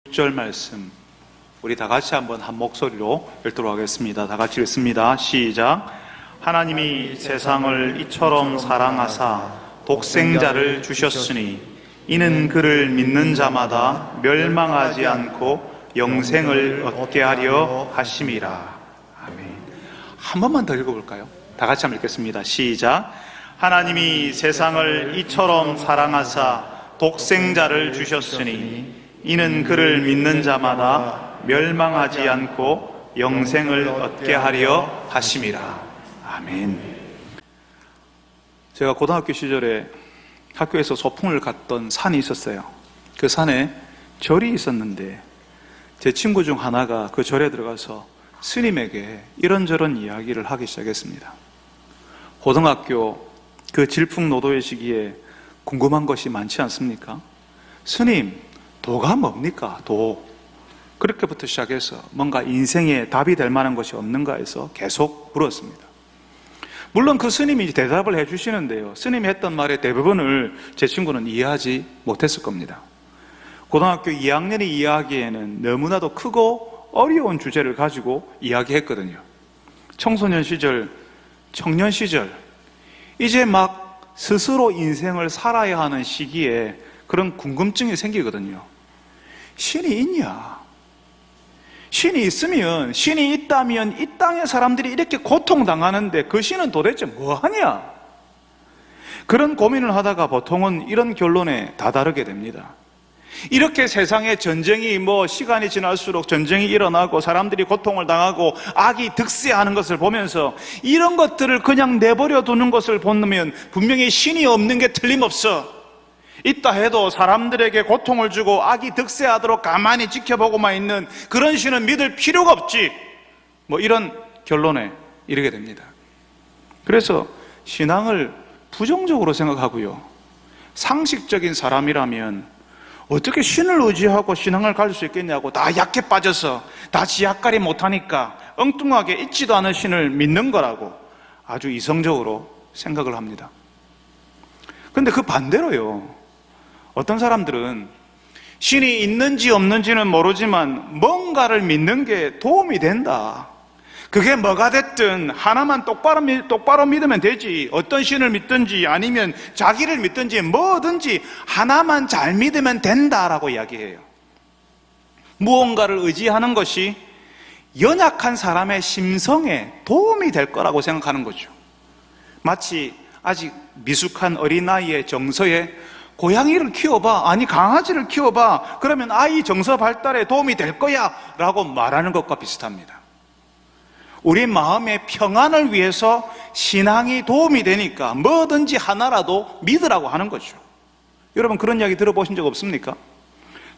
6절 말씀 우리 다 같이 한번 한 목소리로 읽도록 하겠습니다. 다 같이 읽습니다. 시작. 하나님이 세상을 이처럼 사랑하사 독생자를 주셨으니 이는 그를 믿는 자마다 멸망하지 않고 영생을 얻게 하려 하심이라. 아멘. 한 번만 더 읽어볼까요? 다 같이 한번 읽겠습니다. 시작. 하나님이 세상을 이처럼 사랑하사 독생자를 주셨으니 이는 그를 믿는 자마다 멸망하지 않고 영생을 얻게 하려 하심이라. 아멘. 제가 고등학교 시절에 학교에서 소풍을 갔던 산이 있었어요. 그 산에 절이 있었는데 제 친구 중 하나가 그 절에 들어가서 스님에게 이런저런 이야기를 하기 시작했습니다. 고등학교 그 질풍노도의 시기에 궁금한 것이 많지 않습니까? 스님, 도가 뭡니까? 도. 그렇게부터 시작해서 뭔가 인생에 답이 될 만한 것이 없는가 해서 계속 물었습니다. 물론 그 스님이 대답을 해주시는데요, 스님이 했던 말의 대부분을 제 친구는 이해하지 못했을 겁니다. 고등학교 2학년이 이야기에는 너무나도 크고 어려운 주제를 가지고 이야기했거든요. 청소년 시절, 청년 시절, 이제 막 스스로 인생을 살아야 하는 시기에 그런 궁금증이 생기거든요. 신이 있냐? 신이 있으면, 신이 있다면 이 땅의 사람들이 이렇게 고통당하는데 그 신은 도대체 뭐 하냐? 그런 고민을 하다가 보통은 이런 결론에 다다르게 됩니다. 이렇게 세상에 전쟁이 시간이 지날수록 전쟁이 일어나고 사람들이 고통을 당하고 악이 득세하는 것을 보면서 이런 것들을 그냥 내버려 두는 것을 보면 분명히 신이 없는 게 틀림없어. 있다 해도 사람들에게 고통을 주고 악이 득세하도록 가만히 지켜보고만 있는 그런 신은 믿을 필요가 없지. 이런 결론에 이르게 됩니다. 그래서 신앙을 부정적으로 생각하고요, 상식적인 사람이라면 어떻게 신을 의지하고 신앙을 가질 수 있겠냐고, 다 약해 빠져서 다 지약깔이 못하니까 엉뚱하게 있지도 않은 신을 믿는 거라고 아주 이성적으로 생각을 합니다. 그런데 그 반대로요, 어떤 사람들은 신이 있는지 없는지는 모르지만 뭔가를 믿는 게 도움이 된다. 그게 뭐가 됐든 하나만 똑바로 믿으면 되지. 어떤 신을 믿든지 아니면 자기를 믿든지 뭐든지 하나만 잘 믿으면 된다라고 이야기해요. 무언가를 의지하는 것이 연약한 사람의 심성에 도움이 될 거라고 생각하는 거죠. 마치 아직 미숙한 어린아이의 정서에 고양이를 키워봐, 아니 강아지를 키워봐, 그러면 아이 정서 발달에 도움이 될 거야 라고 말하는 것과 비슷합니다. 우리 마음의 평안을 위해서 신앙이 도움이 되니까 뭐든지 하나라도 믿으라고 하는 거죠. 여러분 그런 이야기 들어보신 적 없습니까?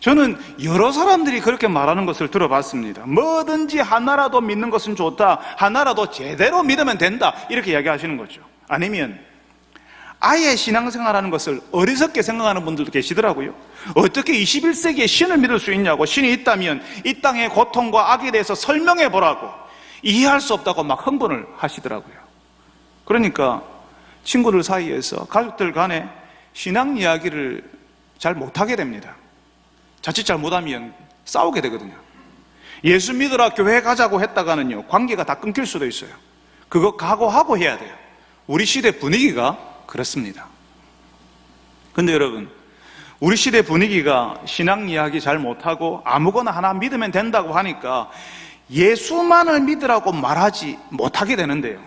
저는 여러 사람들이 그렇게 말하는 것을 들어봤습니다. 뭐든지 하나라도 믿는 것은 좋다, 하나라도 제대로 믿으면 된다, 이렇게 이야기하시는 거죠. 아니면 아예 신앙생활하는 것을 어리석게 생각하는 분들도 계시더라고요. 어떻게 21세기에 신을 믿을 수 있냐고, 신이 있다면 이 땅의 고통과 악에 대해서 설명해 보라고, 이해할 수 없다고 막 흥분을 하시더라고요. 그러니까 친구들 사이에서, 가족들 간에 신앙 이야기를 잘 못하게 됩니다. 자칫 잘못하면 싸우게 되거든요. 예수 믿으라 교회 가자고 했다가는요, 관계가 다 끊길 수도 있어요. 그거 각오하고 해야 돼요. 우리 시대 분위기가 그렇습니다. 근데 여러분, 우리 시대 분위기가 신앙 이야기 잘 못하고 아무거나 하나 믿으면 된다고 하니까 예수만을 믿으라고 말하지 못하게 되는데요,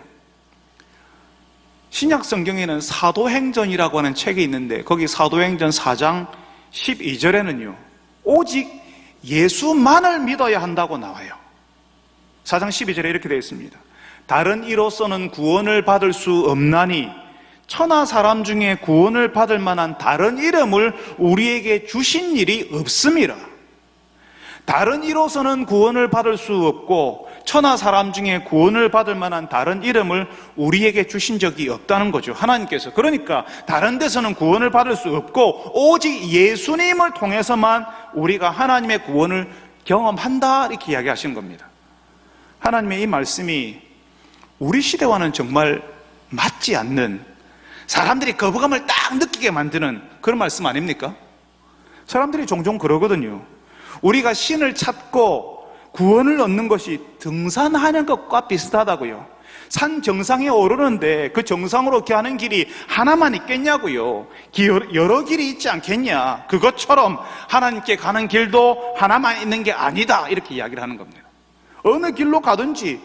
신약 성경에는 사도행전이라고 하는 책이 있는데 거기 사도행전 4장 12절에는요 오직 예수만을 믿어야 한다고 나와요. 4장 12절에 이렇게 되어 있습니다. 다른 이로서는 구원을 받을 수 없나니 천하 사람 중에 구원을 받을 만한 다른 이름을 우리에게 주신 일이 없음이라. 다른 이로서는 구원을 받을 수 없고 천하 사람 중에 구원을 받을 만한 다른 이름을 우리에게 주신 적이 없다는 거죠. 하나님께서. 그러니까 다른 데서는 구원을 받을 수 없고 오직 예수님을 통해서만 우리가 하나님의 구원을 경험한다, 이렇게 이야기하신 겁니다. 하나님의 이 말씀이 우리 시대와는 정말 맞지 않는, 사람들이 거부감을 딱 느끼게 만드는 그런 말씀 아닙니까? 사람들이 종종 그러거든요. 우리가 신을 찾고 구원을 얻는 것이 등산하는 것과 비슷하다고요. 산 정상에 오르는데 그 정상으로 가는 길이 하나만 있겠냐고요. 여러 길이 있지 않겠냐. 그것처럼 하나님께 가는 길도 하나만 있는 게 아니다, 이렇게 이야기를 하는 겁니다. 어느 길로 가든지,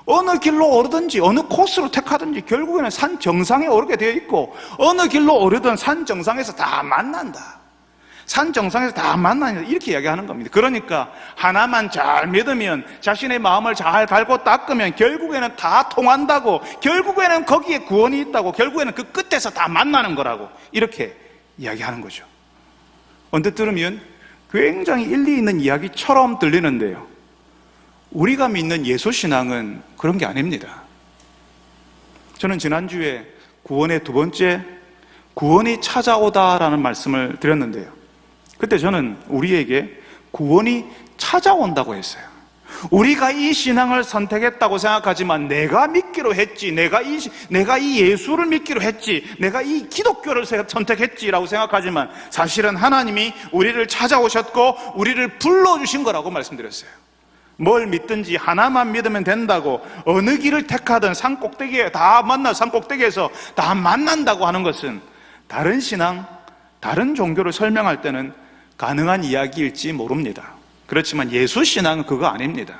어느 길로 오르든지, 어느 코스로 택하든지 결국에는 산 정상에 오르게 되어 있고, 어느 길로 오르든 산 정상에서 다 만난다. 산 정상에서 다 만난다, 이렇게 이야기하는 겁니다. 그러니까 하나만 잘 믿으면, 자신의 마음을 잘 갈고 닦으면 결국에는 다 통한다고, 결국에는 거기에 구원이 있다고, 결국에는 그 끝에서 다 만나는 거라고, 이렇게 이야기하는 거죠. 언뜻 들으면 굉장히 일리 있는 이야기처럼 들리는데요, 우리가 믿는 예수신앙은 그런 게 아닙니다. 저는 지난주에 구원의 두 번째, 구원이 찾아오다라는 말씀을 드렸는데요, 그때 저는 우리에게 구원이 찾아온다고 했어요. 우리가 이 신앙을 선택했다고 생각하지만 내가 믿기로 했지, 내가 이 예수를 믿기로 했지, 내가 이 기독교를 선택했지라고 생각하지만 사실은 하나님이 우리를 찾아오셨고 우리를 불러주신 거라고 말씀드렸어요. 뭘 믿든지 하나만 믿으면 된다고, 어느 길을 택하든 산 꼭대기에 다 산 꼭대기에서 다 만난다고 하는 것은 다른 신앙, 다른 종교를 설명할 때는 가능한 이야기일지 모릅니다. 그렇지만 예수신앙은 그거 아닙니다.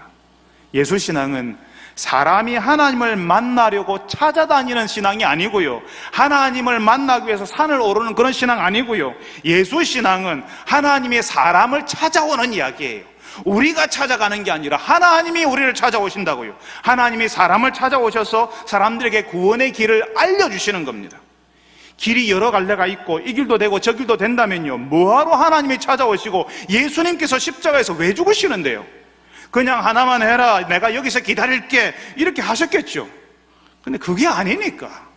예수신앙은 사람이 하나님을 만나려고 찾아다니는 신앙이 아니고요, 하나님을 만나기 위해서 산을 오르는 그런 신앙 아니고요, 예수신앙은 하나님의 사람을 찾아오는 이야기예요. 우리가 찾아가는 게 아니라 하나님이 우리를 찾아오신다고요. 하나님이 사람을 찾아오셔서 사람들에게 구원의 길을 알려주시는 겁니다. 길이 여러 갈래가 있고 이 길도 되고 저 길도 된다면요, 뭐하러 하나님이 찾아오시고 예수님께서 십자가에서 왜 죽으시는데요? 그냥 하나만 해라, 내가 여기서 기다릴게, 이렇게 하셨겠죠. 근데 그게 아니니까.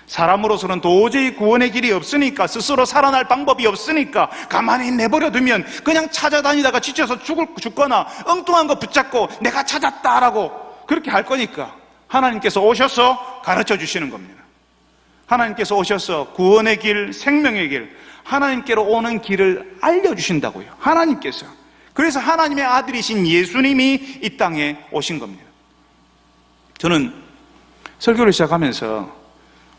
사람으로서는 도저히 구원의 길이 없으니까, 스스로 살아날 방법이 없으니까 가만히 내버려 두면 그냥 찾아다니다가 지쳐서 죽거나 엉뚱한 거 붙잡고 내가 찾았다라고 그렇게 할 거니까 하나님께서 오셔서 가르쳐 주시는 겁니다. 하나님께서 오셔서 구원의 길, 생명의 길, 하나님께로 오는 길을 알려주신다고요. 하나님께서. 그래서 하나님의 아들이신 예수님이 이 땅에 오신 겁니다. 저는 설교를 시작하면서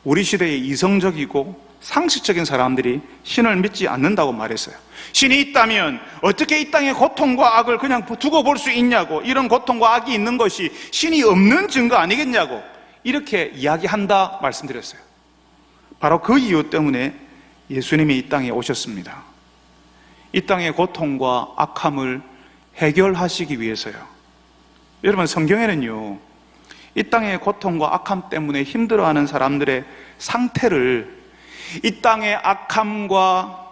우리 시대의 이성적이고 상식적인 사람들이 신을 믿지 않는다고 말했어요. 신이 있다면 어떻게 이 땅의 고통과 악을 그냥 두고 볼 수 있냐고, 이런 고통과 악이 있는 것이 신이 없는 증거 아니겠냐고, 이렇게 이야기한다 말씀드렸어요. 바로 그 이유 때문에 예수님이 이 땅에 오셨습니다. 이 땅의 고통과 악함을 해결하시기 위해서요. 여러분, 성경에는요, 이 땅의 고통과 악함 때문에 힘들어하는 사람들의 상태를, 이 땅의 악함과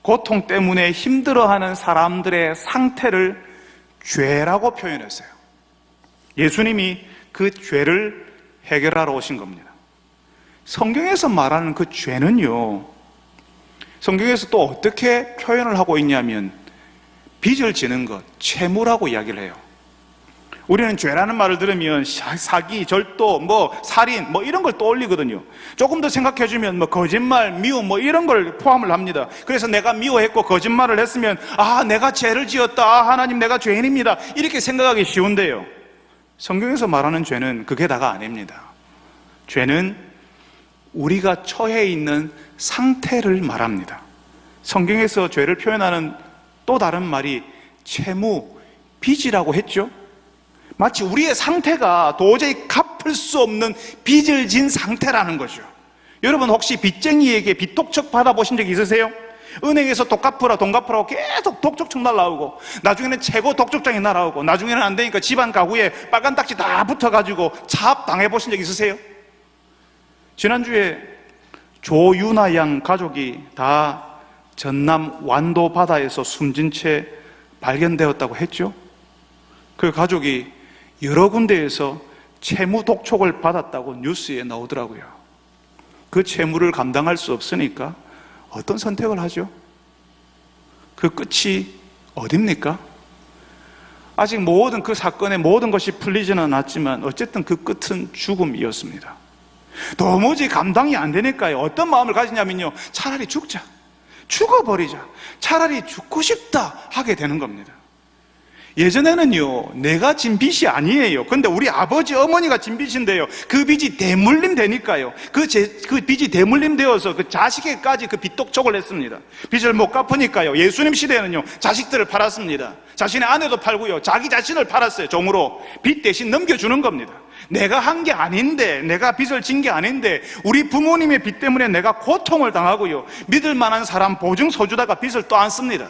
고통 때문에 힘들어하는 사람들의 상태를 죄라고 표현했어요. 예수님이 그 죄를 해결하러 오신 겁니다. 성경에서 말하는 그 죄는요, 성경에서 또 어떻게 표현을 하고 있냐면 빚을 지는 것, 채무라고 이야기를 해요. 우리는 죄라는 말을 들으면 사기, 절도, 살인, 이런 걸 떠올리거든요. 조금 더 생각해주면 거짓말, 미움, 이런 걸 포함을 합니다. 그래서 내가 미워했고 거짓말을 했으면 내가 죄를 지었다, 하나님 내가 죄인입니다, 이렇게 생각하기 쉬운데요, 성경에서 말하는 죄는 그게 다가 아닙니다. 죄는 우리가 처해 있는 상태를 말합니다. 성경에서 죄를 표현하는 또 다른 말이 채무, 빚이라고 했죠. 마치 우리의 상태가 도저히 갚을 수 없는 빚을 진 상태라는 거죠. 여러분, 혹시 빚쟁이에게 빚독촉 받아보신 적 있으세요? 은행에서 돈 갚으라고 계속 독촉청 날라오고, 나중에는 최고 독촉장이 날아오고, 나중에는 안 되니까 집안 가구에 빨간 딱지 다 붙어가지고 차압 당해보신 적 있으세요? 지난주에 조유나 양 가족이 다 전남 완도 바다에서 숨진 채 발견되었다고 했죠. 그 가족이 여러 군데에서 채무 독촉을 받았다고 뉴스에 나오더라고요. 그 채무를 감당할 수 없으니까 어떤 선택을 하죠? 그 끝이 어딥니까? 아직 그 사건의 모든 것이 풀리지는 않았지만 어쨌든 그 끝은 죽음이었습니다. 도무지 감당이 안 되니까요, 어떤 마음을 가지냐면요, 차라리 죽자. 죽어버리자. 차라리 죽고 싶다 하게 되는 겁니다. 예전에는요, 내가 진 빚이 아니에요. 근데 우리 아버지, 어머니가 진 빚인데요, 그 빚이 대물림 되니까요, 그 빚이 대물림 되어서 그 자식에까지 그 빚독촉을 했습니다. 빚을 못 갚으니까요, 예수님 시대에는요, 자식들을 팔았습니다. 자신의 아내도 팔고요, 자기 자신을 팔았어요. 종으로. 빚 대신 넘겨주는 겁니다. 내가 한 게 아닌데, 내가 빚을 진 게 아닌데, 우리 부모님의 빚 때문에 내가 고통을 당하고요, 믿을 만한 사람 보증서 주다가 빚을 또 안 씁니다.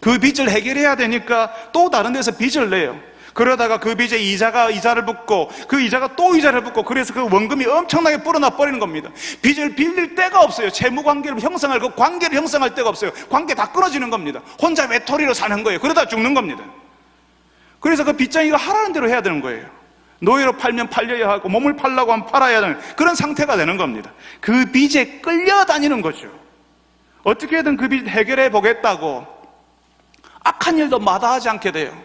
그 빚을 해결해야 되니까 또 다른 데서 빚을 내요. 그러다가 그 빚에 이자를 붓고, 그 이자가 또 이자를 붓고, 그래서 그 원금이 엄청나게 불어나 버리는 겁니다. 빚을 빌릴 데가 없어요. 채무 관계를 형성할, 그 관계를 형성할 데가 없어요. 관계 다 끊어지는 겁니다. 혼자 외톨이로 사는 거예요. 그러다 죽는 겁니다. 그래서 그 빚쟁이가 하라는 대로 해야 되는 거예요. 노예로 팔면 팔려야 하고, 몸을 팔라고 하면 팔아야 하는 그런 상태가 되는 겁니다. 그 빚에 끌려다니는 거죠. 어떻게든 그 빚 해결해 보겠다고 악한 일도 마다하지 않게 돼요.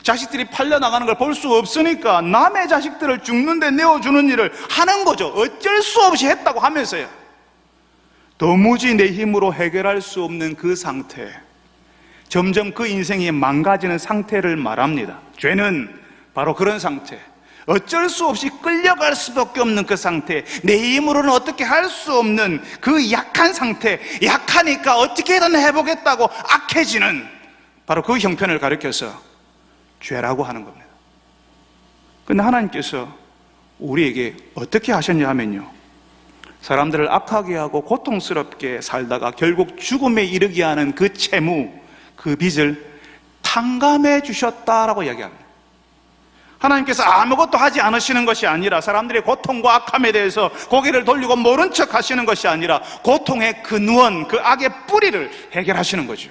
자식들이 팔려나가는 걸 볼 수 없으니까 남의 자식들을 죽는데 내어주는 일을 하는 거죠. 어쩔 수 없이 했다고 하면서요. 도무지 내 힘으로 해결할 수 없는 그 상태, 점점 그 인생이 망가지는 상태를 말합니다. 죄는 바로 그런 상태, 어쩔 수 없이 끌려갈 수밖에 없는 그 상태, 내 힘으로는 어떻게 할 수 없는 그 약한 상태, 약하니까 어떻게든 해보겠다고 악해지는 바로 그 형편을 가리켜서 죄라고 하는 겁니다. 그런데 하나님께서 우리에게 어떻게 하셨냐 하면요, 사람들을 악하게 하고 고통스럽게 살다가 결국 죽음에 이르게 하는 그 채무, 그 빚을 탕감해 주셨다라고 이야기합니다. 하나님께서 아무것도 하지 않으시는 것이 아니라, 사람들의 고통과 악함에 대해서 고개를 돌리고 모른 척 하시는 것이 아니라, 고통의 근원, 그 악의 뿌리를 해결하시는 거죠.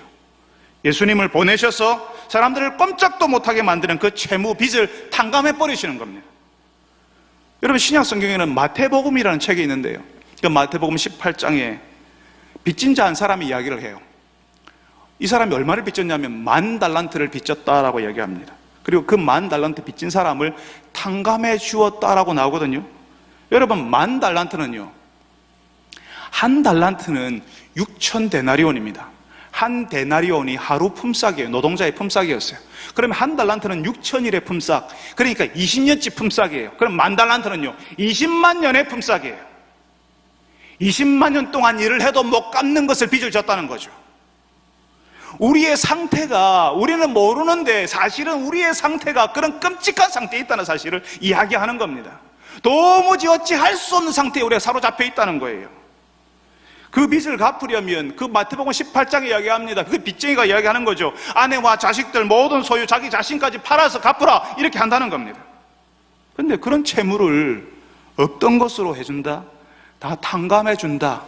예수님을 보내셔서 사람들을 꼼짝도 못하게 만드는 그 채무, 빚을 탕감해 버리시는 겁니다. 여러분, 신약 성경에는 마태복음이라는 책이 있는데요, 그 마태복음 18장에 빚진 자 한 사람이 이야기를 해요. 이 사람이 얼마를 빚졌냐면 10,000달란트를 빚졌다라고 이야기합니다. 그리고 그 10,000달란트 빚진 사람을 탕감해 주었다라고 나오거든요. 여러분, 10,000달란트는요, 한 달란트는 6,000데나리온입니다. 한 데나리온이 하루 품삯이에요. 노동자의 품삯이었어요. 그러면 한 달란트는 6,000일의 품삯, 그러니까 20년치 품삯이에요. 그럼 10,000달란트는요 20만 년의 품삯이에요. 20만 년 동안 일을 해도 못 갚는 것을 빚을 졌다는 거죠. 우리의 상태가, 우리는 모르는데 사실은 우리의 상태가 그런 끔찍한 상태에 있다는 사실을 이야기하는 겁니다. 도무지 어찌할 수 없는 상태에 우리가 사로잡혀 있다는 거예요. 그 빚을 갚으려면, 그 마태복음 18장에 이야기합니다. 그 빚쟁이가 이야기하는 거죠. 아내와 자식들 모든 소유, 자기 자신까지 팔아서 갚으라, 이렇게 한다는 겁니다. 그런데 그런 채무를 없던 것으로 해준다, 다 탕감해준다,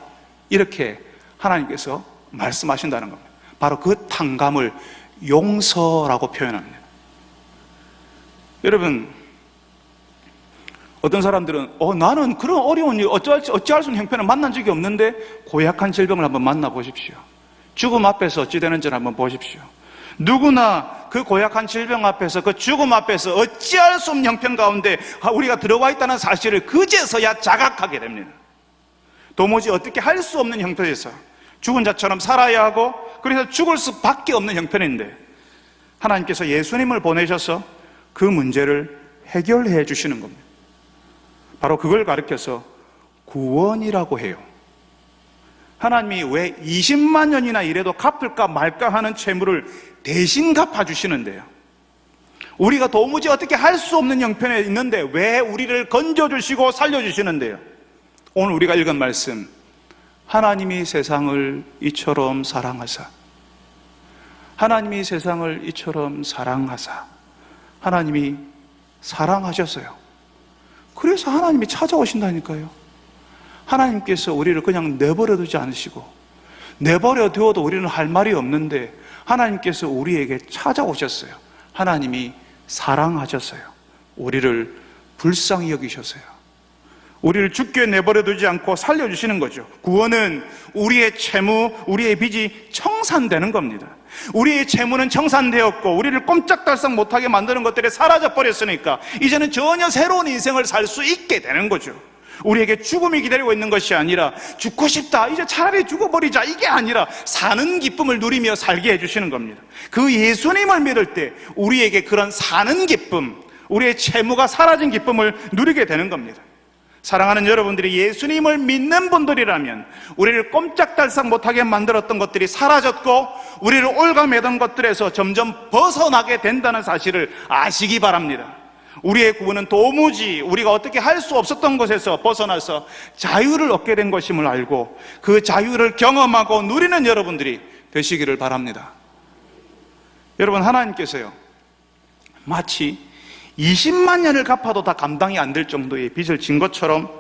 이렇게 하나님께서 말씀하신다는 겁니다. 바로 그 탕감을 용서라고 표현합니다. 여러분, 어떤 사람들은 나는 그런 어려운 일, 어찌할 수 없는 형편을 만난 적이 없는데, 고약한 질병을 한번 만나보십시오. 죽음 앞에서 어찌 되는지를 한번 보십시오. 누구나 그 고약한 질병 앞에서, 그 죽음 앞에서 어찌할 수 없는 형편 가운데 우리가 들어와 있다는 사실을 그제서야 자각하게 됩니다. 도무지 어떻게 할 수 없는 형편에서 죽은 자처럼 살아야 하고, 그래서 죽을 수밖에 없는 형편인데 하나님께서 예수님을 보내셔서 그 문제를 해결해 주시는 겁니다. 바로 그걸 가리켜서 구원이라고 해요. 하나님이 왜 20만 년이나 일해도 갚을까 말까 하는 채무를 대신 갚아주시는데요, 우리가 도무지 어떻게 할 수 없는 형편에 있는데 왜 우리를 건져주시고 살려주시는데요, 오늘 우리가 읽은 말씀, 하나님이 세상을 이처럼 사랑하사, 하나님이 세상을 이처럼 사랑하사, 하나님이 사랑하셨어요. 그래서 하나님이 찾아오신다니까요. 하나님께서 우리를 그냥 내버려 두지 않으시고, 내버려 두어도 우리는 할 말이 없는데 하나님께서 우리에게 찾아오셨어요. 하나님이 사랑하셨어요. 우리를 불쌍히 여기셨어요. 우리를 죽게 내버려 두지 않고 살려주시는 거죠. 구원은 우리의 채무, 우리의 빚이 청산되는 겁니다. 우리의 채무는 청산되었고, 우리를 꼼짝달싹 못하게 만드는 것들이 사라져 버렸으니까 이제는 전혀 새로운 인생을 살 수 있게 되는 거죠. 우리에게 죽음이 기다리고 있는 것이 아니라 죽고 싶다, 이제 차라리 죽어버리자, 이게 아니라 사는 기쁨을 누리며 살게 해주시는 겁니다. 그 예수님을 믿을 때 우리에게 그런 사는 기쁨, 우리의 채무가 사라진 기쁨을 누리게 되는 겁니다. 사랑하는 여러분들이 예수님을 믿는 분들이라면 우리를 꼼짝달싹 못하게 만들었던 것들이 사라졌고 우리를 올가매던 것들에서 점점 벗어나게 된다는 사실을 아시기 바랍니다. 우리의 구원은 도무지 우리가 어떻게 할 수 없었던 것에서 벗어나서 자유를 얻게 된 것임을 알고 그 자유를 경험하고 누리는 여러분들이 되시기를 바랍니다. 여러분, 하나님께서요, 마치 20만 년을 갚아도 다 감당이 안 될 정도의 빚을 진 것처럼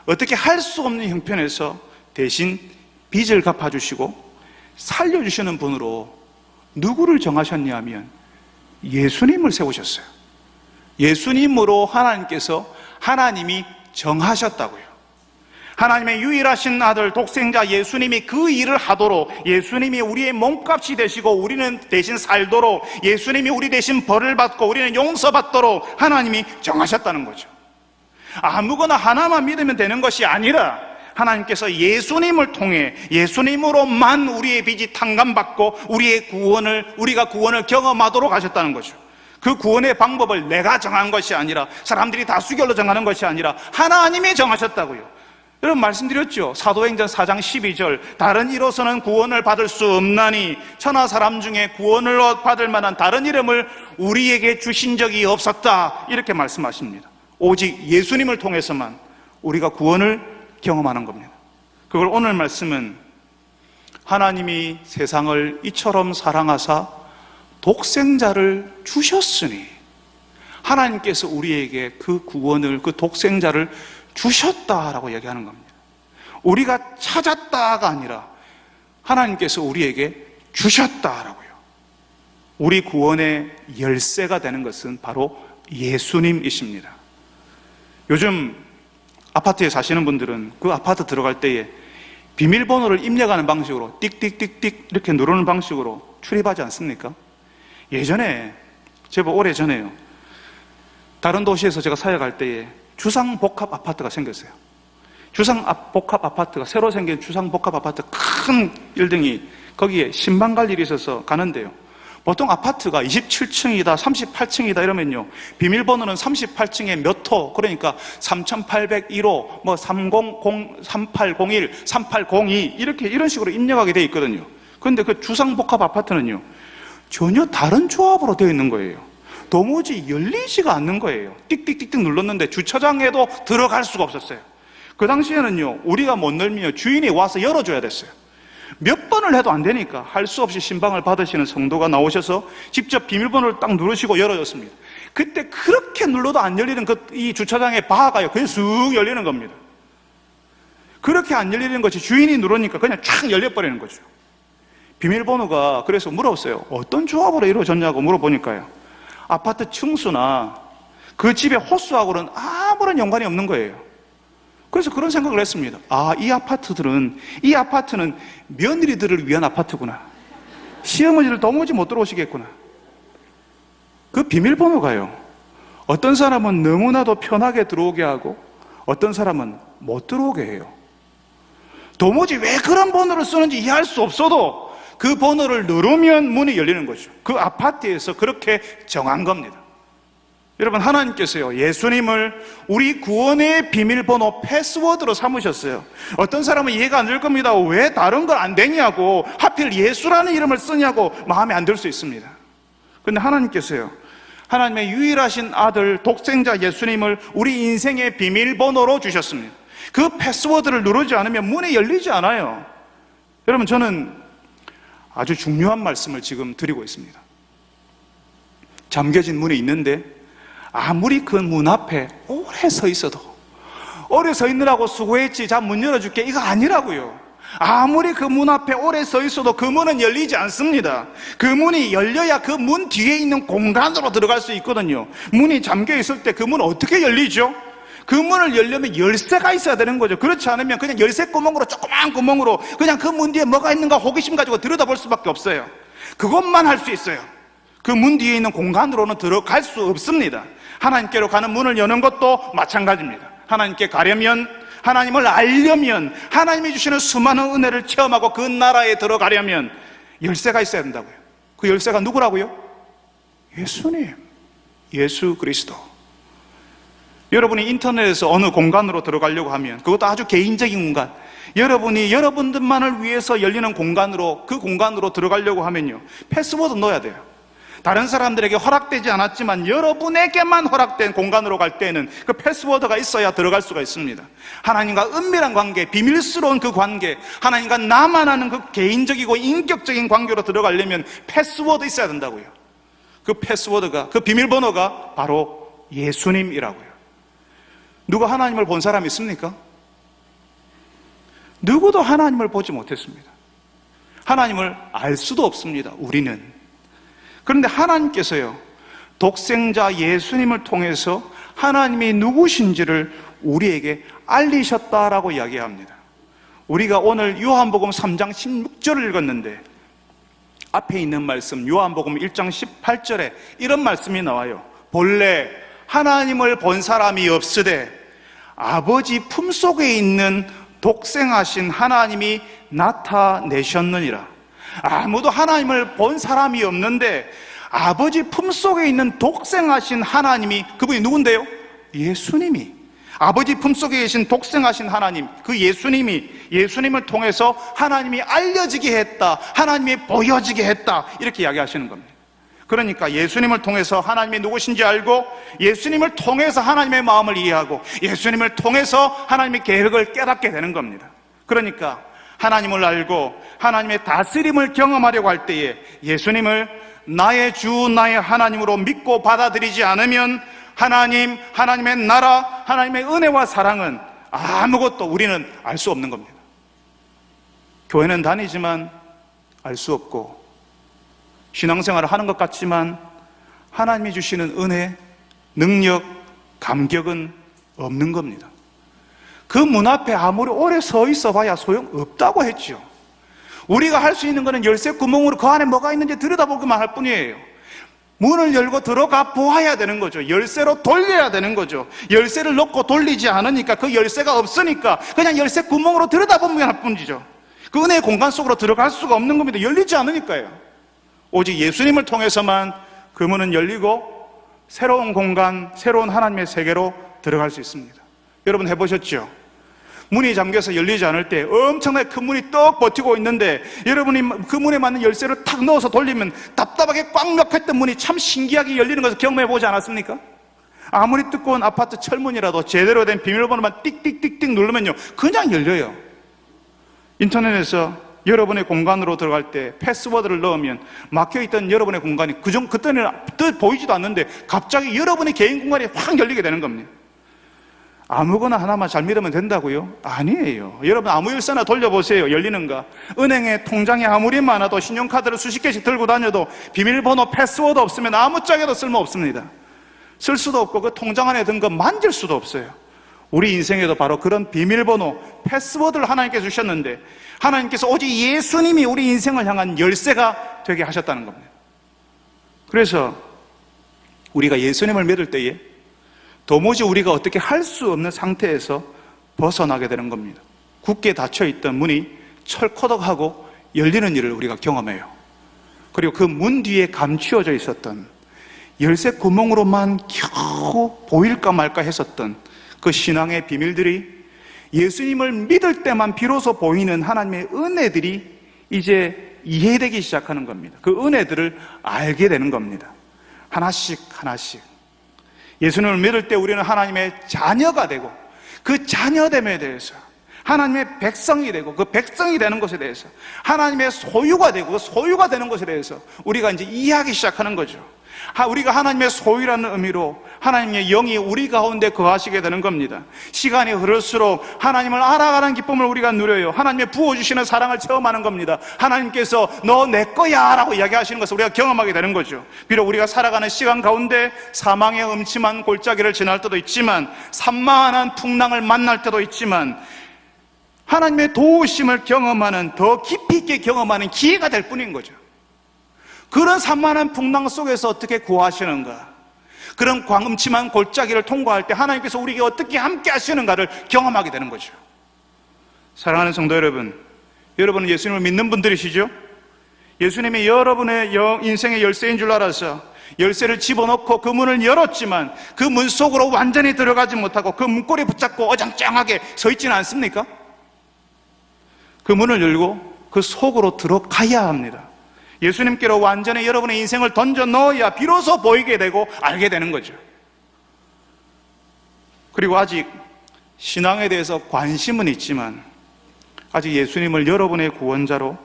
어떻게 할 수 없는 형편에서 대신 빚을 갚아주시고 살려주시는 분으로 누구를 정하셨냐 하면 예수님을 세우셨어요. 예수님으로 하나님이 정하셨다고요. 하나님의 유일하신 아들 독생자 예수님이 그 일을 하도록, 예수님이 우리의 몸값이 되시고 우리는 대신 살도록, 예수님이 우리 대신 벌을 받고 우리는 용서받도록 하나님이 정하셨다는 거죠. 아무거나 하나만 믿으면 되는 것이 아니라 하나님께서 예수님을 통해 예수님으로만 우리의 빚이 탕감받고 우리가 구원을 경험하도록 하셨다는 거죠. 그 구원의 방법을 내가 정한 것이 아니라, 사람들이 다수결로 정하는 것이 아니라 하나님이 정하셨다고요. 여러분, 말씀드렸죠. 사도행전 4장 12절, 다른 이로서는 구원을 받을 수 없나니 천하 사람 중에 구원을 받을 만한 다른 이름을 우리에게 주신 적이 없었다, 이렇게 말씀하십니다. 오직 예수님을 통해서만 우리가 구원을 경험하는 겁니다. 그걸 오늘 말씀은 하나님이 세상을 이처럼 사랑하사 독생자를 주셨으니, 하나님께서 우리에게 그 구원을, 그 독생자를 주셨다라고 얘기하는 겁니다. 우리가 찾았다가 아니라 하나님께서 우리에게 주셨다라고요. 우리 구원의 열쇠가 되는 것은 바로 예수님이십니다. 요즘 아파트에 사시는 분들은 그 아파트 들어갈 때에 비밀번호를 입력하는 방식으로 띡띡띡띡 이렇게 누르는 방식으로 출입하지 않습니까? 예전에, 제법 오래전에요, 다른 도시에서 제가 사역할 때에 주상복합 아파트가 생겼어요. 주상복합 아파트가, 새로 생긴 주상복합 아파트, 큰 빌딩이, 거기에 신방 갈 일이 있어서 가는데요, 보통 아파트가 27층이다 38층이다 이러면요, 비밀번호는 38층에 몇 호, 그러니까 3801호, 뭐 3801, 3802 이런 식으로 입력하게 되어 있거든요. 그런데 그 주상복합 아파트는요, 전혀 다른 조합으로 되어 있는 거예요. 도무지 열리지가 않는 거예요. 띡띡띡띡 눌렀는데 주차장에도 들어갈 수가 없었어요. 그 당시에는요, 우리가 못 열면 주인이 와서 열어줘야 됐어요. 몇 번을 해도 안 되니까 할 수 없이 신방을 받으시는 성도가 나오셔서 직접 비밀번호를 딱 누르시고 열어줬습니다. 그때 그렇게 눌러도 안 열리는 이 주차장의 바가요, 그게 쑥 열리는 겁니다. 그렇게 안 열리는 것이 주인이 누르니까 그냥 쫙 열려버리는 거죠. 비밀번호가, 그래서 물어봤어요. 어떤 조합으로 이루어졌냐고 물어보니까요, 아파트 층수나 그 집의 호수하고는 아무런 연관이 없는 거예요. 그래서 그런 생각을 했습니다. 아, 이 아파트는 며느리들을 위한 아파트구나. 시어머니를 도무지 못 들어오시겠구나. 그 비밀번호가요, 어떤 사람은 너무나도 편하게 들어오게 하고 어떤 사람은 못 들어오게 해요. 도무지 왜 그런 번호를 쓰는지 이해할 수 없어도 그 번호를 누르면 문이 열리는 거죠. 그 아파트에서 그렇게 정한 겁니다. 여러분, 하나님께서요, 예수님을 우리 구원의 비밀번호 패스워드로 삼으셨어요. 어떤 사람은 이해가 안 될 겁니다. 왜 다른 건 안 되냐고, 하필 예수라는 이름을 쓰냐고 마음에 안 들 수 있습니다. 그런데 하나님께서요, 하나님의 유일하신 아들 독생자 예수님을 우리 인생의 비밀번호로 주셨습니다. 그 패스워드를 누르지 않으면 문이 열리지 않아요. 여러분, 저는 아주 중요한 말씀을 지금 드리고 있습니다. 잠겨진 문이 있는데 아무리 그 문 앞에 오래 서 있어도, 오래 서 있느라고 수고했지, 자 문 열어줄게, 이거 아니라고요. 아무리 그 문 앞에 오래 서 있어도 그 문은 열리지 않습니다. 그 문이 열려야 그 문 뒤에 있는 공간으로 들어갈 수 있거든요. 문이 잠겨 있을 때 그 문은 어떻게 열리죠? 그 문을 열려면 열쇠가 있어야 되는 거죠. 그렇지 않으면 그냥 열쇠 구멍으로, 조그마한 구멍으로 그냥 그 문 뒤에 뭐가 있는가 호기심 가지고 들여다볼 수밖에 없어요. 그것만 할 수 있어요. 그 문 뒤에 있는 공간으로는 들어갈 수 없습니다. 하나님께로 가는 문을 여는 것도 마찬가지입니다. 하나님께 가려면 하나님을 알려면, 하나님이 주시는 수많은 은혜를 체험하고 그 나라에 들어가려면 열쇠가 있어야 된다고요. 그 열쇠가 누구라고요? 예수님, 예수 그리스도. 여러분이 인터넷에서 어느 공간으로 들어가려고 하면, 그것도 아주 개인적인 공간, 여러분이 여러분들만을 위해서 열리는 공간으로, 그 공간으로 들어가려고 하면요, 패스워드 넣어야 돼요. 다른 사람들에게 허락되지 않았지만 여러분에게만 허락된 공간으로 갈 때는 그 패스워드가 있어야 들어갈 수가 있습니다. 하나님과 은밀한 관계, 비밀스러운 그 관계, 하나님과 나만 아는 그 개인적이고 인격적인 관계로 들어가려면 패스워드 있어야 된다고요. 그 패스워드가, 그 비밀번호가 바로 예수님이라고요. 누가 하나님을 본 사람이 있습니까? 누구도 하나님을 보지 못했습니다. 하나님을 알 수도 없습니다, 우리는. 그런데 하나님께서요, 독생자 예수님을 통해서 하나님이 누구신지를 우리에게 알리셨다라고 이야기합니다. 우리가 오늘 요한복음 3장 16절을 읽었는데 앞에 있는 말씀, 요한복음 1장 18절에 이런 말씀이 나와요. 본래 하나님을 본 사람이 없으되 아버지 품속에 있는 독생하신 하나님이 나타내셨느니라. 아무도 하나님을 본 사람이 없는데 아버지 품속에 있는 독생하신 하나님이, 그분이 누군데요? 예수님이, 아버지 품속에 계신 독생하신 하나님, 그 예수님을 통해서 하나님이 알려지게 했다, 하나님이 보여지게 했다, 이렇게 이야기하시는 겁니다. 그러니까 예수님을 통해서 하나님이 누구신지 알고, 예수님을 통해서 하나님의 마음을 이해하고, 예수님을 통해서 하나님의 계획을 깨닫게 되는 겁니다. 그러니까 하나님을 알고 하나님의 다스림을 경험하려고 할 때에 예수님을 나의 주, 나의 하나님으로 믿고 받아들이지 않으면 하나님, 하나님의 나라, 하나님의 은혜와 사랑은 아무것도 우리는 알 수 없는 겁니다. 교회는 다니지만 알 수 없고, 신앙생활을 하는 것 같지만 하나님이 주시는 은혜, 능력, 감격은 없는 겁니다. 그 문 앞에 아무리 오래 서 있어 봐야 소용없다고 했죠. 우리가 할 수 있는 것은 열쇠 구멍으로 그 안에 뭐가 있는지 들여다보기만 할 뿐이에요. 문을 열고 들어가 보아야 되는 거죠. 열쇠로 돌려야 되는 거죠. 열쇠를 넣고 돌리지 않으니까, 그 열쇠가 없으니까 그냥 열쇠 구멍으로 들여다보면 할 뿐이죠. 그 은혜의 공간 속으로 들어갈 수가 없는 겁니다. 열리지 않으니까요. 오직 예수님을 통해서만 그 문은 열리고 새로운 공간, 새로운 하나님의 세계로 들어갈 수 있습니다. 여러분 해보셨죠? 문이 잠겨서 열리지 않을 때 엄청나게 큰 문이 떡 버티고 있는데 여러분이 그 문에 맞는 열쇠를 탁 넣어서 돌리면 답답하게 꽉 막혔던 문이 참 신기하게 열리는 것을 경험해 보지 않았습니까? 아무리 두꺼운 아파트 철문이라도 제대로 된 비밀번호만 띡띡띡띡 누르면요, 그냥 열려요. 인터넷에서 여러분의 공간으로 들어갈 때 패스워드를 넣으면 막혀있던 여러분의 공간이 그때는 뜻 보이지도 않는데 갑자기 여러분의 개인 공간이 확 열리게 되는 겁니다. 아무거나 하나만 잘 믿으면 된다고요? 아니에요. 여러분 아무 열쇠나 돌려보세요. 열리는가? 은행에 통장이 아무리 많아도 신용카드를 수십 개씩 들고 다녀도 비밀번호 패스워드 없으면 아무 짝에도 쓸모없습니다. 쓸 수도 없고 그 통장 안에 든 거 만질 수도 없어요. 우리 인생에도 바로 그런 비밀번호, 패스워드를 하나님께서 주셨는데 하나님께서 오직 예수님이 우리 인생을 향한 열쇠가 되게 하셨다는 겁니다. 그래서 우리가 예수님을 믿을 때에 도무지 우리가 어떻게 할 수 없는 상태에서 벗어나게 되는 겁니다. 굳게 닫혀있던 문이 철커덕하고 열리는 일을 우리가 경험해요. 그리고 그 문 뒤에 감추어져 있었던 열쇠 구멍으로만 겨우 보일까 말까 했었던 그 신앙의 비밀들이 예수님을 믿을 때만 비로소 보이는 하나님의 은혜들이 이제 이해되기 시작하는 겁니다. 그 은혜들을 알게 되는 겁니다. 하나씩 하나씩. 예수님을 믿을 때 우리는 하나님의 자녀가 되고 그 자녀됨에 대해서, 하나님의 백성이 되고 그 백성이 되는 것에 대해서, 하나님의 소유가 되고 그 소유가 되는 것에 대해서 우리가 이제 이해하기 시작하는 거죠. 우리가 하나님의 소유라는 의미로 하나님의 영이 우리 가운데 거하시게 되는 겁니다. 시간이 흐를수록 하나님을 알아가는 기쁨을 우리가 누려요. 하나님의 부어주시는 사랑을 체험하는 겁니다. 하나님께서 너 내 거야 라고 이야기하시는 것을 우리가 경험하게 되는 거죠. 비록 우리가 살아가는 시간 가운데 사망의 음침한 골짜기를 지날 때도 있지만, 산만한 풍랑을 만날 때도 있지만, 하나님의 도우심을 경험하는, 더 깊이 있게 경험하는 기회가 될 뿐인 거죠. 그런 산만한 풍랑 속에서 어떻게 구하시는가? 그런 광음침한 골짜기를 통과할 때 하나님께서 우리에게 어떻게 함께 하시는가를 경험하게 되는 거죠. 사랑하는 성도 여러분, 여러분은 예수님을 믿는 분들이시죠? 예수님이 여러분의 인생의 열쇠인 줄 알아서 열쇠를 집어넣고 그 문을 열었지만 그 문 속으로 완전히 들어가지 못하고 그 문고리 붙잡고 어장짱하게 서 있지는 않습니까? 그 문을 열고 그 속으로 들어가야 합니다. 예수님께로 완전히 여러분의 인생을 던져 넣어야 비로소 보이게 되고 알게 되는 거죠. 그리고 아직 신앙에 대해서 관심은 있지만 아직 예수님을 여러분의 구원자로,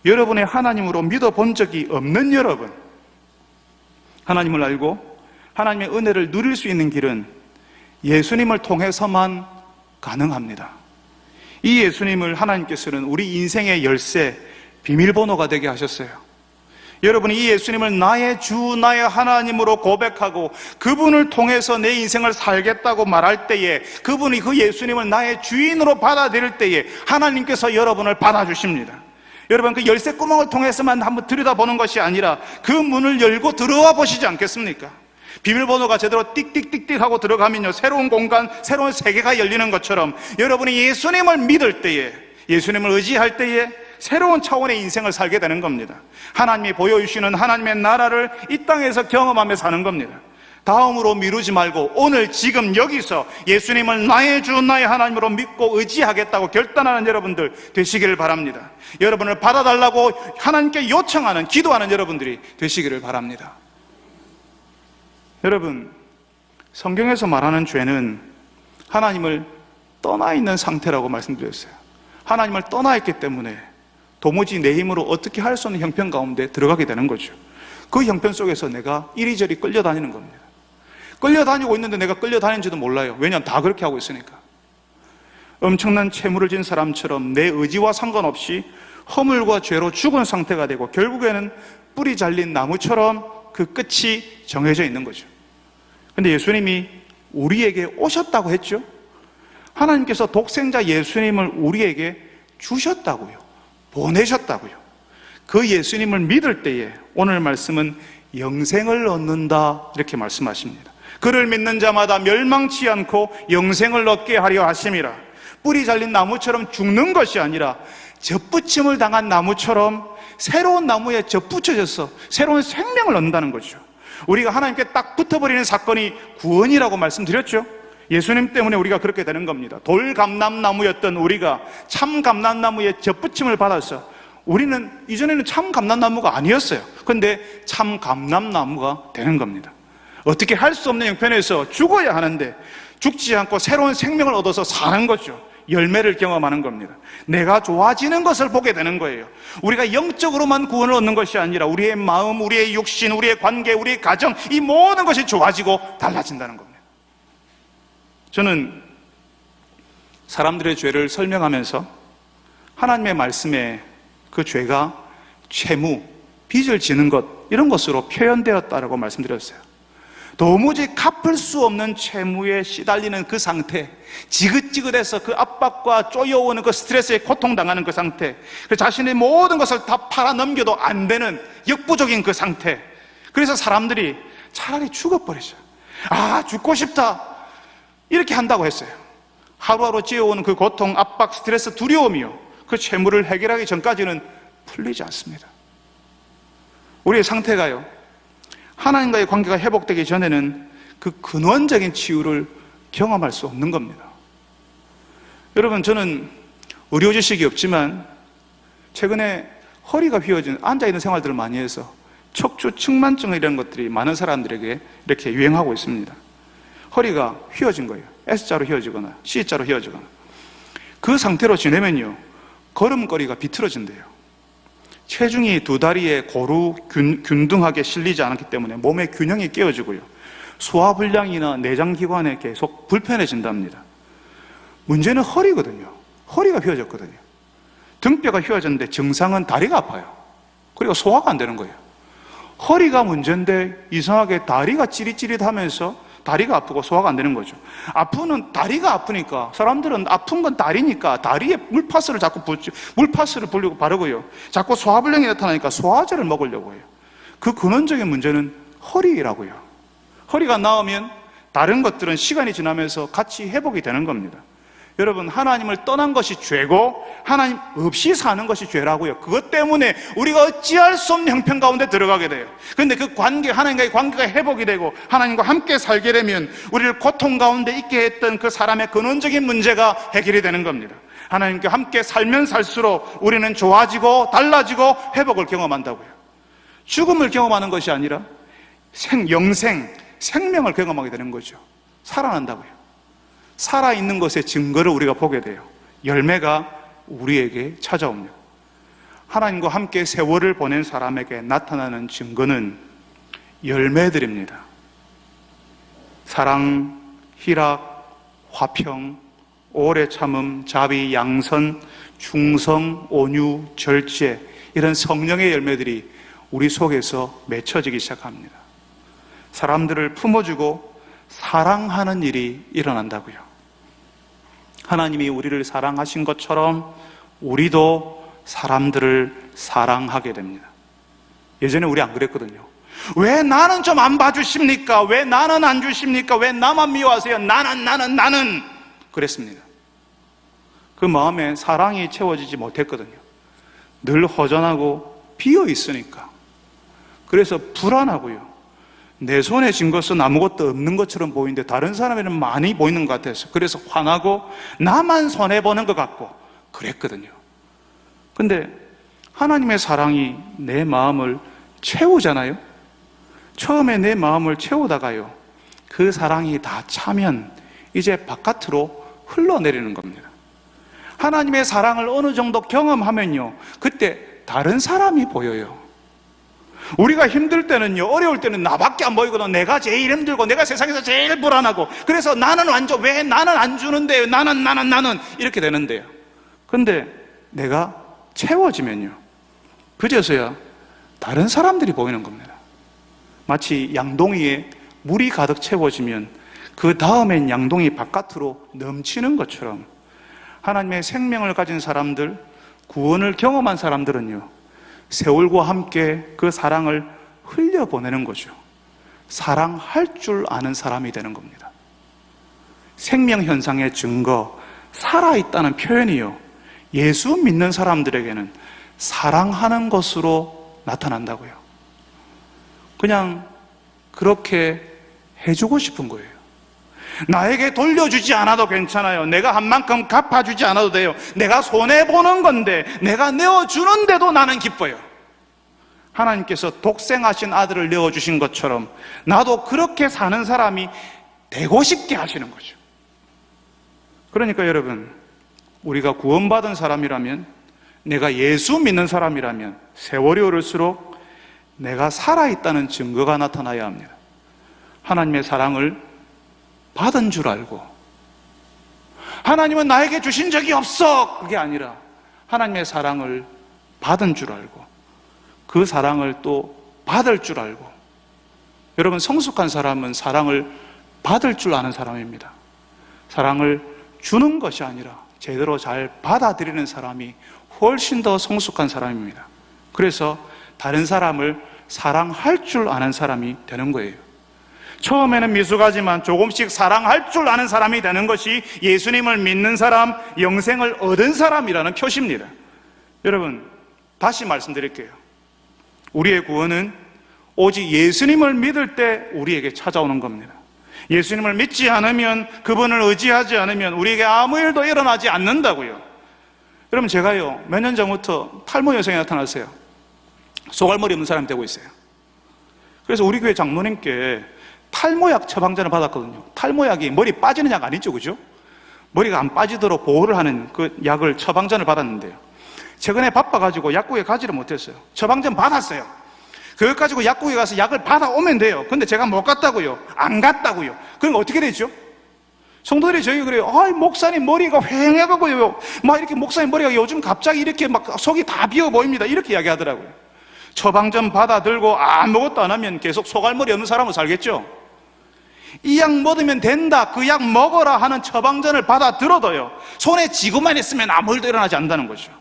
여러분의 하나님으로 믿어본 적이 없는 여러분, 하나님을 알고 하나님의 은혜를 누릴 수 있는 길은 예수님을 통해서만 가능합니다. 이 예수님을 하나님께서는 우리 인생의 열쇠, 비밀번호가 되게 하셨어요. 여러분이 이 예수님을 나의 주, 나의 하나님으로 고백하고 그분을 통해서 내 인생을 살겠다고 말할 때에, 그분이 그 예수님을 나의 주인으로 받아들일 때에 하나님께서 여러분을 받아주십니다. 여러분, 그 열쇠 구멍을 통해서만 한번 들여다보는 것이 아니라 그 문을 열고 들어와 보시지 않겠습니까? 비밀번호가 제대로 띡띡띡띡 하고 들어가면요, 새로운 공간, 새로운 세계가 열리는 것처럼 여러분이 예수님을 믿을 때에, 예수님을 의지할 때에 새로운 차원의 인생을 살게 되는 겁니다. 하나님이 보여주시는 하나님의 나라를 이 땅에서 경험하며 사는 겁니다. 다음으로 미루지 말고 오늘 지금 여기서 예수님을 나의 주, 나의 하나님으로 믿고 의지하겠다고 결단하는 여러분들 되시기를 바랍니다. 여러분을 받아달라고 하나님께 요청하는, 기도하는 여러분들이 되시기를 바랍니다. 여러분, 성경에서 말하는 죄는 하나님을 떠나 있는 상태라고 말씀드렸어요. 하나님을 떠나 있기 때문에 도무지 내 힘으로 어떻게 할 수 없는 형편 가운데 들어가게 되는 거죠. 그 형편 속에서 내가 이리저리 끌려다니는 겁니다. 끌려다니고 있는데 내가 끌려다니는지도 몰라요. 왜냐하면 다 그렇게 하고 있으니까. 엄청난 채무를 진 사람처럼 내 의지와 상관없이 허물과 죄로 죽은 상태가 되고 결국에는 뿌리 잘린 나무처럼 그 끝이 정해져 있는 거죠. 근데 예수님이 우리에게 오셨다고 했죠. 하나님께서 독생자 예수님을 우리에게 주셨다고요. 보내셨다고요. 그 예수님을 믿을 때에 오늘 말씀은 영생을 얻는다, 이렇게 말씀하십니다. 그를 믿는 자마다 멸망치 않고 영생을 얻게 하려 하심이라. 뿌리 잘린 나무처럼 죽는 것이 아니라 젖붙임을 당한 나무처럼 새로운 나무에 젖붙여져서 새로운 생명을 얻는다는 거죠. 우리가 하나님께 딱 붙어버리는 사건이 구원이라고 말씀드렸죠. 예수님 때문에 우리가 그렇게 되는 겁니다. 돌감람나무였던 우리가 참감람나무의 젖붙임을 받아서 우리는 이전에는 참감람나무가 아니었어요. 그런데 참감람나무가 되는 겁니다. 어떻게 할 수 없는 형편에서 죽어야 하는데 죽지 않고 새로운 생명을 얻어서 사는 거죠. 열매를 경험하는 겁니다. 내가 좋아지는 것을 보게 되는 거예요. 우리가 영적으로만 구원을 얻는 것이 아니라 우리의 마음, 우리의 육신, 우리의 관계, 우리의 가정, 이 모든 것이 좋아지고 달라진다는 겁니다. 저는 사람들의 죄를 설명하면서 하나님의 말씀에 그 죄가 채무, 빚을 지는 것, 이런 것으로 표현되었다라고 말씀드렸어요. 도무지 갚을 수 없는 채무에 시달리는 그 상태, 지긋지긋해서 그 압박과 쪼여오는 그 스트레스에 고통당하는 그 상태, 그 자신의 모든 것을 다 팔아넘겨도 안 되는 역부족인 그 상태. 그래서 사람들이 차라리 죽어버리죠. 아, 죽고 싶다, 이렇게 한다고 했어요. 하루하루 지어오는 그 고통, 압박, 스트레스, 두려움이요, 그 채무를 해결하기 전까지는 풀리지 않습니다. 우리의 상태가요, 하나님과의 관계가 회복되기 전에는 그 근원적인 치유를 경험할 수 없는 겁니다. 여러분, 저는 의료 지식이 없지만 최근에 허리가 휘어진 앉아있는 생활들을 많이 해서 척추 측만증 이런 것들이 많은 사람들에게 이렇게 유행하고 있습니다. 허리가 휘어진 거예요. S자로 휘어지거나 C자로 휘어지거나. 그 상태로 지내면요, 걸음걸이가 비틀어진대요. 체중이 두 다리에 고루 균등하게 실리지 않기 때문에 몸의 균형이 깨어지고요, 소화불량이나 내장기관에 계속 불편해진답니다. 문제는 허리거든요. 허리가 휘어졌거든요. 등뼈가 휘어졌는데 증상은 다리가 아파요. 그리고 소화가 안 되는 거예요. 허리가 문제인데 이상하게 다리가 찌릿찌릿하면서 다리가 아프고 소화가 안 되는 거죠. 아프는 다리가 아프니까 사람들은 아픈 건 다리니까 다리에 물파스를 자꾸 물파스를 바르고요, 자꾸 소화불량이 나타나니까 소화제를 먹으려고 해요. 그 근원적인 문제는 허리라고요. 허리가 나으면 다른 것들은 시간이 지나면서 같이 회복이 되는 겁니다. 여러분, 하나님을 떠난 것이 죄고 하나님 없이 사는 것이 죄라고요. 그것 때문에 우리가 어찌할 수 없는 형편 가운데 들어가게 돼요. 그런데 그 관계, 하나님과의 관계가 회복이 되고 하나님과 함께 살게 되면 우리를 고통 가운데 있게 했던 그 사람의 근원적인 문제가 해결이 되는 겁니다. 하나님과 함께 살면 살수록 우리는 좋아지고 달라지고 회복을 경험한다고요. 죽음을 경험하는 것이 아니라 영생, 생명을 경험하게 되는 거죠. 살아난다고요. 살아있는 것의 증거를 우리가 보게 돼요. 열매가 우리에게 찾아옵니다. 하나님과 함께 세월을 보낸 사람에게 나타나는 증거는 열매들입니다. 사랑, 희락, 화평, 오래 참음, 자비, 양선, 충성, 온유, 절제, 이런 성령의 열매들이 우리 속에서 맺혀지기 시작합니다. 사람들을 품어주고 사랑하는 일이 일어난다고요. 하나님이 우리를 사랑하신 것처럼 우리도 사람들을 사랑하게 됩니다. 예전에 우리 안 그랬거든요. 왜 나는 좀 안 봐주십니까? 왜 나는 안 주십니까? 왜 나만 미워하세요? 나는 그랬습니다. 그 마음에 사랑이 채워지지 못했거든요. 늘 허전하고 비어 있으니까. 그래서 불안하고요. 내 손에 쥔 것은 아무것도 없는 것처럼 보이는데 다른 사람에는 많이 보이는 것 같아서, 그래서 화나고 나만 손해보는 것 같고 그랬거든요. 근데 하나님의 사랑이 내 마음을 채우잖아요. 처음에 내 마음을 채우다가요, 그 사랑이 다 차면 이제 바깥으로 흘러내리는 겁니다. 하나님의 사랑을 어느 정도 경험하면요, 그때 다른 사람이 보여요. 우리가 힘들 때는요, 어려울 때는 나밖에 안 보이거든. 내가 제일 힘들고 내가 세상에서 제일 불안하고, 그래서 나는 완전, 왜 나는 안 주는데, 나는 이렇게 되는데요. 근데 내가 채워지면요, 그제서야 다른 사람들이 보이는 겁니다. 마치 양동이에 물이 가득 채워지면 그 다음엔 양동이 바깥으로 넘치는 것처럼, 하나님의 생명을 가진 사람들, 구원을 경험한 사람들은요, 세월과 함께 그 사랑을 흘려보내는 거죠. 사랑할 줄 아는 사람이 되는 겁니다. 생명현상의 증거, 살아있다는 표현이요, 예수 믿는 사람들에게는 사랑하는 것으로 나타난다고요. 그냥 그렇게 해주고 싶은 거예요. 나에게 돌려주지 않아도 괜찮아요. 내가 한 만큼 갚아주지 않아도 돼요. 내가 손해보는 건데, 내가 내어주는데도 나는 기뻐요. 하나님께서 독생하신 아들을 내어주신 것처럼 나도 그렇게 사는 사람이 되고 싶게 하시는 거죠. 그러니까 여러분, 우리가 구원받은 사람이라면, 내가 예수 믿는 사람이라면 세월이 오를수록 내가 살아있다는 증거가 나타나야 합니다. 하나님의 사랑을 받은 줄 알고, 하나님은 나에게 주신 적이 없어, 그게 아니라 하나님의 사랑을 받은 줄 알고, 그 사랑을 또 받을 줄 알고. 여러분, 성숙한 사람은 사랑을 받을 줄 아는 사람입니다. 사랑을 주는 것이 아니라 제대로 잘 받아들이는 사람이 훨씬 더 성숙한 사람입니다. 그래서 다른 사람을 사랑할 줄 아는 사람이 되는 거예요. 처음에는 미숙하지만 조금씩 사랑할 줄 아는 사람이 되는 것이 예수님을 믿는 사람, 영생을 얻은 사람이라는 표시입니다. 여러분, 다시 말씀드릴게요. 우리의 구원은 오직 예수님을 믿을 때 우리에게 찾아오는 겁니다. 예수님을 믿지 않으면, 그분을 의지하지 않으면 우리에게 아무 일도 일어나지 않는다고요. 여러분, 제가요, 몇 년 전부터 탈모 현상이 나타났어요. 소갈머리 없는 사람이 되고 있어요. 그래서 우리 교회 장로님께 탈모약 처방전을 받았거든요. 탈모약이 머리 빠지는 약 아니죠, 그죠? 머리가 안 빠지도록 보호를 하는 그 약을 처방전을 받았는데요, 최근에 바빠가지고 약국에 가지를 못했어요. 처방전 받았어요. 그것 가지고 약국에 가서 약을 받아오면 돼요. 근데 제가 못 갔다고요. 안 갔다고요. 그럼 어떻게 되죠? 성도들이 저희 그래요. 목사님 머리가 휑해가고요. 막 이렇게 목사님 머리가 요즘 갑자기 이렇게 막 속이 다 비어 보입니다. 이렇게 이야기하더라고요. 처방전 받아 들고 아무것도 안 하면 계속 소갈머리 없는 사람으로 살겠죠? 이 약 먹으면 된다, 그 약 먹어라 하는 처방전을 받아 들어도요, 손에 쥐고만 있으면 아무 일도 일어나지 않는다는 거죠.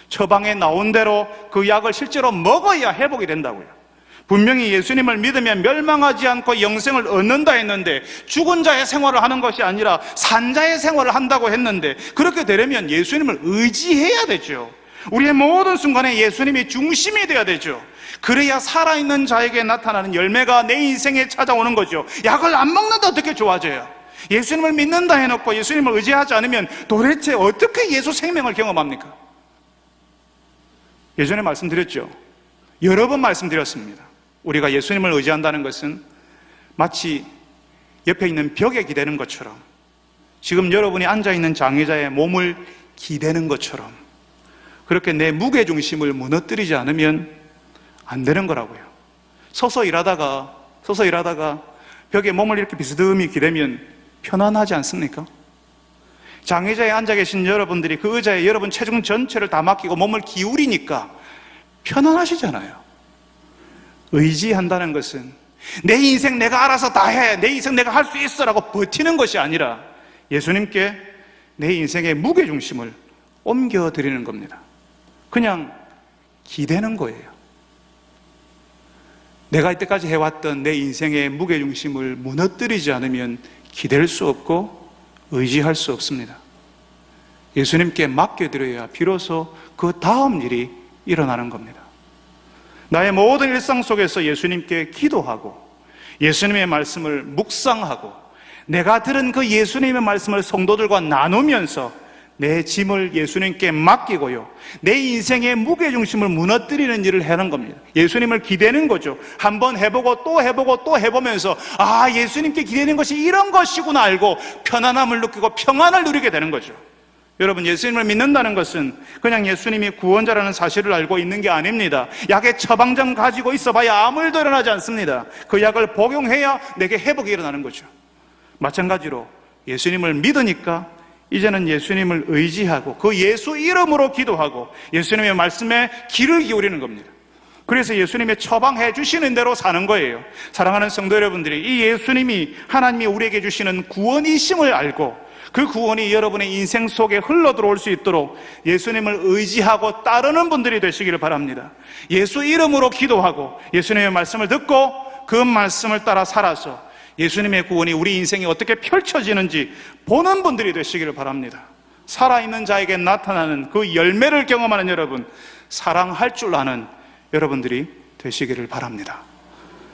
처방에 나온 대로 그 약을 실제로 먹어야 회복이 된다고요. 분명히 예수님을 믿으면 멸망하지 않고 영생을 얻는다 했는데 죽은 자의 생활을 하는 것이 아니라 산 자의 생활을 한다고 했는데, 그렇게 되려면 예수님을 의지해야 되죠. 우리의 모든 순간에 예수님이 중심이 되어야 되죠. 그래야 살아있는 자에게 나타나는 열매가 내 인생에 찾아오는 거죠. 약을 안 먹는다 어떻게 좋아져요? 예수님을 믿는다 해놓고 예수님을 의지하지 않으면 도대체 어떻게 예수 생명을 경험합니까? 예전에 말씀드렸죠. 여러 번 말씀드렸습니다. 우리가 예수님을 의지한다는 것은 마치 옆에 있는 벽에 기대는 것처럼, 지금 여러분이 앉아있는 장애자의 몸을 기대는 것처럼, 그렇게 내 무게중심을 무너뜨리지 않으면 안 되는 거라고요. 서서 일하다가 벽에 몸을 이렇게 비스듬히 기대면 편안하지 않습니까? 장애자에 앉아 계신 여러분들이 그 의자에 여러분 체중 전체를 다 맡기고 몸을 기울이니까 편안하시잖아요. 의지한다는 것은 내 인생 내가 알아서 다 해, 내 인생 내가 할 수 있어 라고 버티는 것이 아니라 예수님께 내 인생의 무게중심을 옮겨드리는 겁니다. 그냥 기대는 거예요. 내가 이때까지 해왔던 내 인생의 무게중심을 무너뜨리지 않으면 기댈 수 없고 의지할 수 없습니다. 예수님께 맡겨드려야 비로소 그 다음 일이 일어나는 겁니다. 나의 모든 일상 속에서 예수님께 기도하고 예수님의 말씀을 묵상하고 내가 들은 그 예수님의 말씀을 성도들과 나누면서 내 짐을 예수님께 맡기고요, 내 인생의 무게중심을 무너뜨리는 일을 하는 겁니다. 예수님을 기대는 거죠. 한번 해보고 또 해보고 또 해보면서 아, 예수님께 기대는 것이 이런 것이구나 알고 편안함을 느끼고 평안을 누리게 되는 거죠. 여러분, 예수님을 믿는다는 것은 그냥 예수님이 구원자라는 사실을 알고 있는 게 아닙니다. 약의 처방전 가지고 있어봐야 아무 일도 일어나지 않습니다. 그 약을 복용해야 내게 회복이 일어나는 거죠. 마찬가지로 예수님을 믿으니까 이제는 예수님을 의지하고 그 예수 이름으로 기도하고 예수님의 말씀에 귀를 기울이는 겁니다. 그래서 예수님의 처방해 주시는 대로 사는 거예요. 사랑하는 성도 여러분들이 이 예수님이 하나님이 우리에게 주시는 구원이심을 알고 그 구원이 여러분의 인생 속에 흘러 들어올 수 있도록 예수님을 의지하고 따르는 분들이 되시기를 바랍니다. 예수 이름으로 기도하고 예수님의 말씀을 듣고 그 말씀을 따라 살아서 예수님의 구원이 우리 인생에 어떻게 펼쳐지는지 보는 분들이 되시기를 바랍니다. 살아있는 자에게 나타나는 그 열매를 경험하는 여러분, 사랑할 줄 아는 여러분들이 되시기를 바랍니다.